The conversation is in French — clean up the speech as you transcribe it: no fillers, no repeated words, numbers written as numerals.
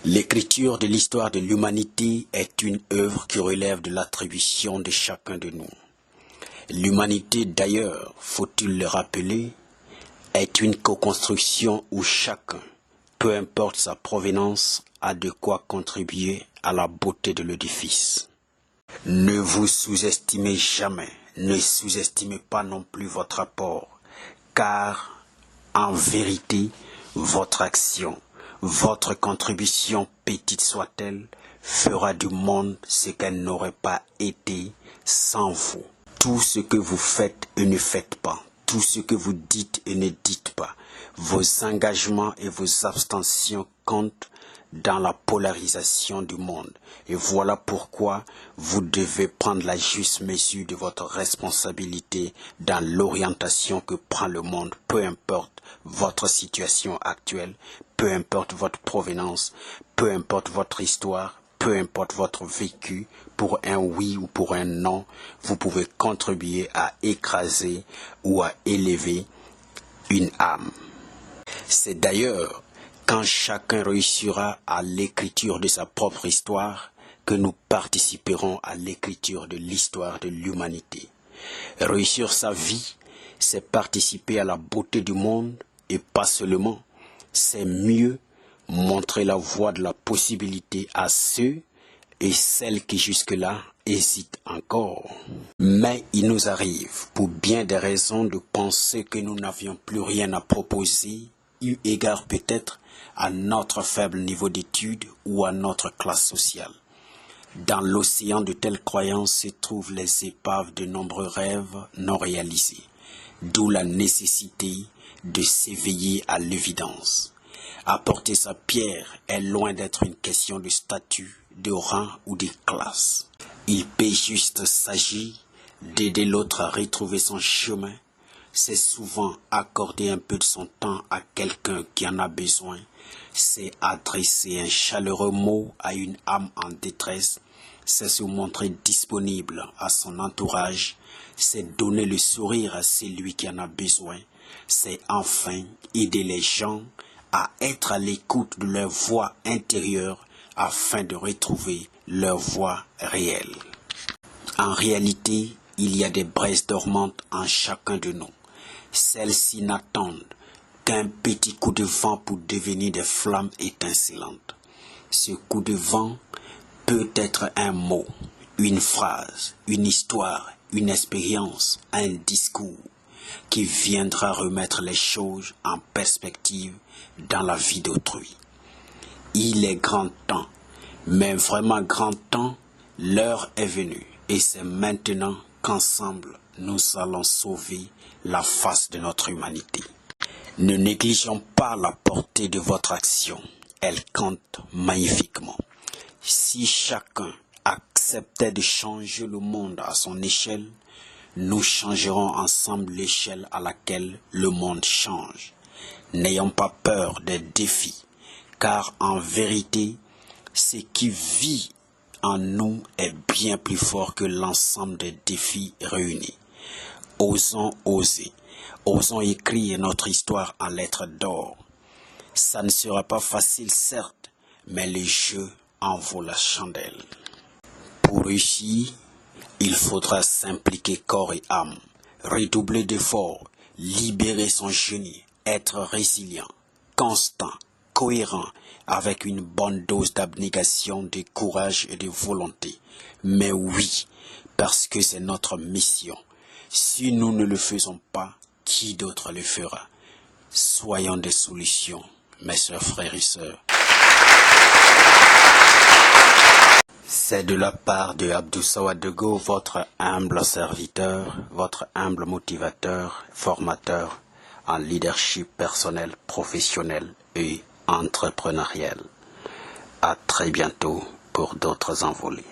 L'écriture de l'histoire de l'humanité est une œuvre qui relève de l'attribution de chacun de nous. L'humanité, d'ailleurs, faut-il le rappeler, est une co-construction où chacun, peu importe sa provenance, a de quoi contribuer à la beauté de l'édifice. Ne vous sous-estimez jamais, ne sous-estimez pas non plus votre apport, car, en vérité, votre action, votre contribution, petite soit-elle, fera du monde ce qu'elle n'aurait pas été sans vous. Tout ce que vous faites et ne faites pas, tout ce que vous dites et ne dites pas, vos engagements et vos abstentions comptent dans la polarisation du monde. Et voilà pourquoi vous devez prendre la juste mesure de votre responsabilité dans l'orientation que prend le monde, peu importe votre situation actuelle, peu importe votre provenance, peu importe votre histoire, peu importe votre vécu, pour un oui ou pour un non, vous pouvez contribuer à écraser ou à élever une âme. C'est d'ailleurs quand chacun réussira à l'écriture de sa propre histoire que nous participerons à l'écriture de l'histoire de l'humanité. Réussir sa vie, c'est participer à la beauté du monde et pas seulement, c'est mieux montrer la voie de la possibilité à ceux et celles qui jusque-là hésitent encore. Mais il nous arrive, pour bien des raisons, de penser que nous n'avions plus rien à proposer, eu égard peut-être à notre faible niveau d'études ou à notre classe sociale. Dans l'océan de telles croyances se trouvent les épaves de nombreux rêves non réalisés, d'où la nécessité de s'éveiller à l'évidence. Apporter sa pierre est loin d'être une question de statut, de rang ou de classe. Il peut juste s'agir d'aider l'autre à retrouver son chemin. C'est souvent accorder un peu de son temps à quelqu'un qui en a besoin. C'est adresser un chaleureux mot à une âme en détresse. C'est se montrer disponible à son entourage. C'est donner le sourire à celui qui en a besoin. C'est enfin aider les gens à être à l'écoute de leur voix intérieure afin de retrouver leur voix réelle. En réalité, il y a des braises dormantes en chacun de nous. Celles-ci n'attendent qu'un petit coup de vent pour devenir des flammes étincelantes. Ce coup de vent peut être un mot, une phrase, une histoire, une expérience, un discours qui viendra remettre les choses en perspective dans la vie d'autrui. Il est grand temps, mais vraiment grand temps, l'heure est venue et c'est maintenant qu'ensemble nous allons sauver la face de notre humanité. Ne négligeons pas la portée de votre action, elle compte magnifiquement. Si chacun acceptait de changer le monde à son échelle, nous changerons ensemble l'échelle à laquelle le monde change. N'ayons pas peur des défis, car en vérité, ce qui vit en nous est bien plus fort que l'ensemble des défis réunis. Osons oser, osons écrire notre histoire en lettres d'or. Ça ne sera pas facile certes, mais le jeu en vaut la chandelle. Pour réussir, il faudra s'impliquer corps et âme, redoubler d'efforts, libérer son génie, être résilient, constant, cohérent, avec une bonne dose d'abnégation, de courage et de volonté. Mais oui, parce que c'est notre mission. Si nous ne le faisons pas, qui d'autre le fera? Soyons des solutions, mes chers frères et sœurs. C'est de la part de Abdou Sawadogo, votre humble serviteur, votre humble motivateur, formateur en leadership personnel, professionnel et entrepreneurial. À très bientôt pour d'autres envolées.